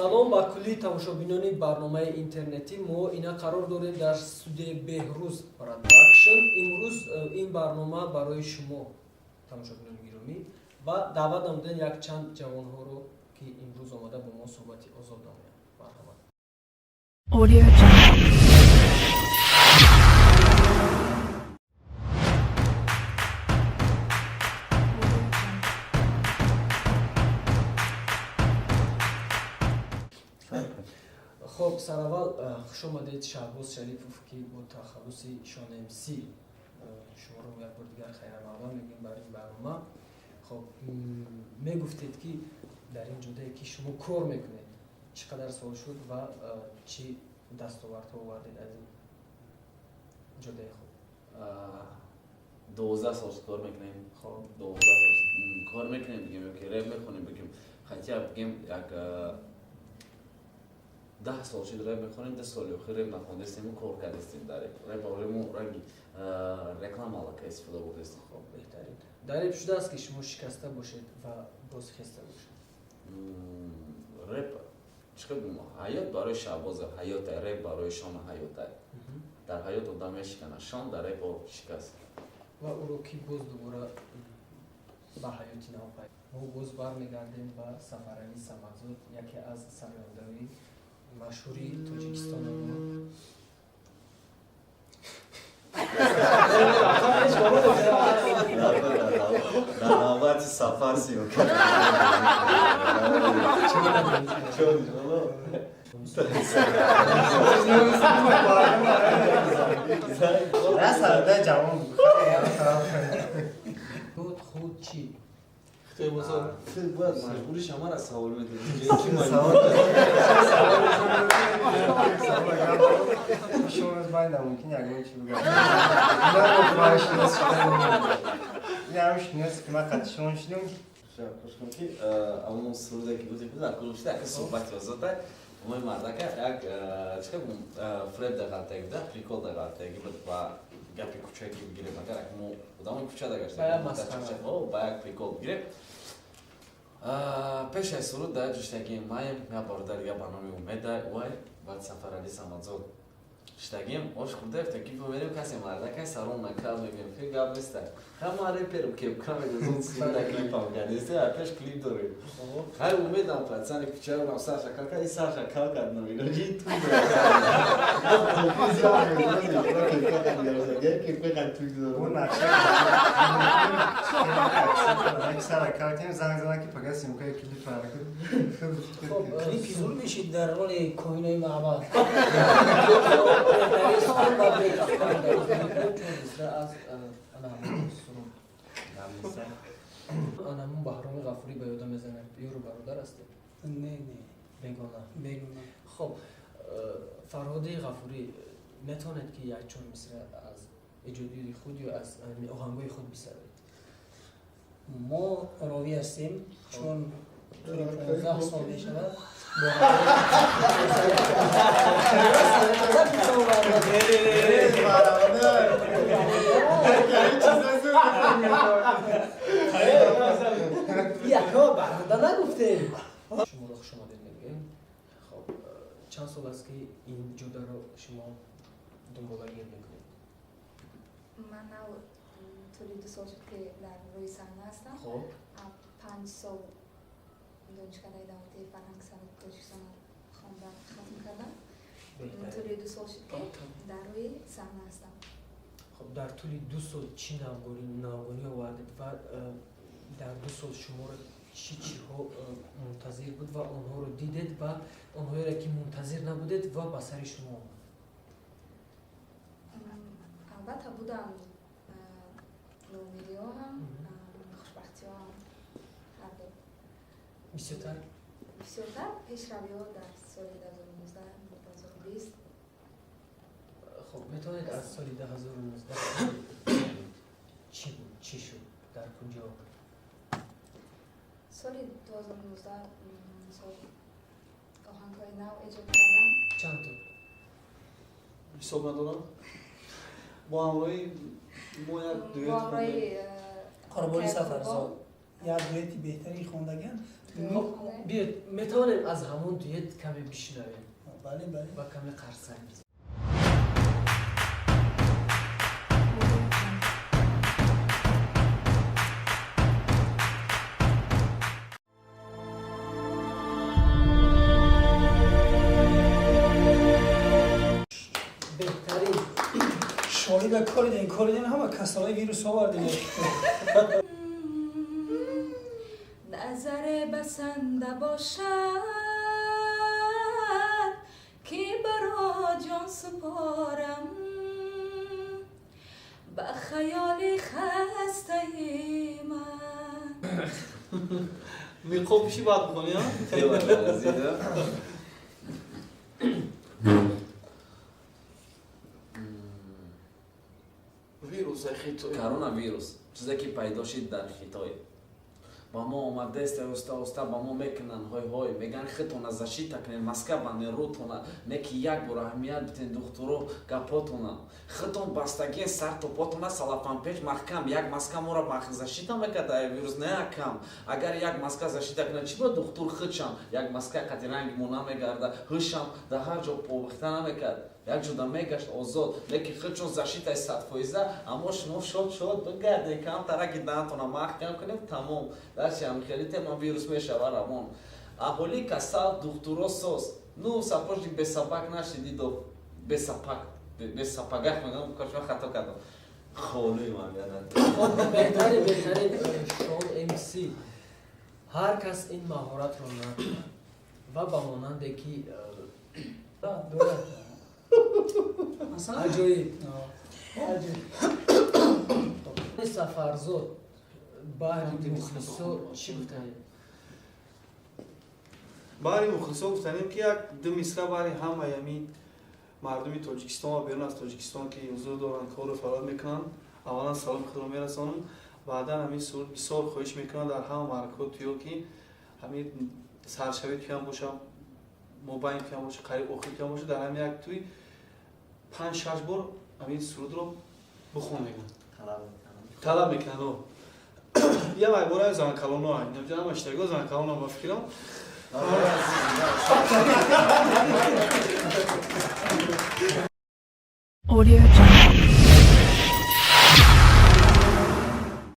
салом ба кулли тамошобинони барномаи интернетӣ. Мо ина қарор дорем дар студияи Беҳрӯз Production. Имрӯз ин барнома барои шумо тамошобинони гиромӣ ва даъват намудем як чанд ҷавонҳоро ки имрӯз омада бо мо суҳбати озод намоянд. Марҳамат. Audio Jungle. خب سرأول خوش آمدید شهباز شریفوف که با تخصص شانه‌MC شما رو یک بار دیگر خیر مقدم میگیم برای این برنامه. خب میگفتید که در این جدایی که شما کار میکنید چقدر سال شد و چی دستاوردها آوردید از این جدای خود؟ 12 سال کار میکنیم. خب 12 سال کار میکنیم، بگیم که رپ میخونیم، بگیم خاطر بگیم یک 10 سال شد رپ میخونیم، 10 سال آخر رپ نخوندیم، کار کردیم در رپ آوریم رنگ رکلام علاقه استفاده بودیم. خب بهترین دریب شده است که شما شکسته باشید و باز خسته باشید. رپ چقدر حیات برای شهباز، حیات رپ برای شان حیات در حیات آدم میشکنه، شان در رپ شکست و او رو که باز دوباره به حیاتی نو پای ما باز برمیگردیم به سفرعلی سمدزاد، یکی از سرگرده‌های مشهوری تاجیکستان ما. در نوبت سفر سیو کرد. خود چی؟ خیلی بسیار باید مجبوری شما را سوال میدید. شما از باید نمونکن یکم چی بگم. نه باید شناس شدن. این همش نیست که من قد شما شدیم. خوش کنم که اما سروده که بودی بود اکلوش ده که صحبت وزده موی مرده که یک چه بگم فرد دقیقه ده پریکول دقیقه بود و گپی کوچه که بگیره مگر اکمو بودم کوچه دقیقه باید مسخره او باید پریکول بگیره پیش از سرود در جشتگی مایم یا باردار یا برنامه اومده وای بعد سفرعلی سمدزاد شتگیم آش خورده افته کی ببینیم کسی مرده که سرون نکرد میگیم که گپ نیست همه پیرم که بکنم از اون سودا کلیپ هم گردیسته ارتش کلیپ داریم هر امیدم پلسان کوچه رو سر شکل کرد این سر شکل کرد نمیگه جی تو اون نقشه یک سر کارتیم زنگ زدن که پگاه سیمکای کلیپ خب کلیپی زور میشید در رول کوینه معبد. آنمون بهرام غفوری به یادم میزنه یورو برادر است. نه بگونه. خب فرهادی غفوری میتواند که یک چون مصر از ایجادی خود یا از آهنگای خود بسازد؟ ما راوی هستیم چون 15 سال میشود یکا برده نگفتیم. شما رو خوش آمدید میگیم. خب چند سال است که این جودا رو شما دنبالگیر میکنید؟ من تولی 2 سال شد که در روی صحنه هستم. خب 5 سال دانشگاه دولتی فرهنگ سنت تاجیکستان خواندم ختم کردم. تولی 2 سال شد که در روی صحنه هستم. خب در طول 2 سال چی ناگانی آوردید و در 2 سال شما رو چیها منتظر بود و آنها رو دیدید و آنهایی را که منتظر نبودید و به سر شما؟ البته بودم نومیدی ها هم خوشبختی ها هم هر دو بسیارتر پیشروی ها در سال 2019 2020. خب میتونید از سال 2019 چی بود؟ چی شد؟ در کجا؟ سال 2019 سال آهنگ‌های نو ایجاد کردم. چند تا؟ حساب ندارم با همراهی ما یک دویت قربانی سفرزاد як дуети беҳтари хондагаан. بیاید میتوانیم از همون دویت کمی بشنویم бале бале. و کمی قرصنگ بزنیم. بهترین شاهد کاری دارین کاری دارین همه کسرهای ویروس آوردیم. نظر بسنده باشد که برا جان سپارم به خیال خسته من. میخوب چی باید بکنی ها؟ ویروس خیتوی коронавирус چیزی که پیدا شد در خیتوی با ما اومده است اوستا با ما میکنن های میگن خیتون از защита کنین ماسکا بندین روتون نکی یک بار اهمیت بدین دکترو گپاتون خیتون بستگی سر تو پاتون سلاپان پیچ محکم یک ماسکا مورا защита میکنه ویروس نه کم اگر یک ماسکا защита کنه چی با دکتر خودشم یک ماسکا کتی رنگ مونا میگرده هشم در هر جا پوختن نمیکرد یک جدا میگشت آزاد لیکن خودشون защита 100% اما شما شد بگردین کم ترکی دهتون محکم کنیم تمام درچه هم خیلی تمام ویروس میشه برامون احولی کسال دکترو سوز نو سپوشی به سپک نشدید و به سپگه میگم کاشما خطا کردم خولی من یادم بهترین شون MC هر کس این مهارت رو نداره و با ماننده که دوره عجایب سفرزاد بحری مخلصو چی بودنیم؟ باری مخلصو گفتنیم که یک دو میسکا باری همه یعنی مردمی تاجیکستان و بیرون از تاجیکستان که حضور دارن کار رو فرار میکنن اولا سلام خود رو میرسانم بعدا همین صورت بسیار خواهش میکنن در همه مرکات توی که همین سرشوی توی هم باشه موبایل توی هم باشه قریب اخی توی هم باشه در همین یک توی 5-6 بار همین صورت رو بخون میکنن طلب میکنن یه بار زمان کلون ها نمیدونم اشتراک زمان کلون ها بفکرم Audio Jungle.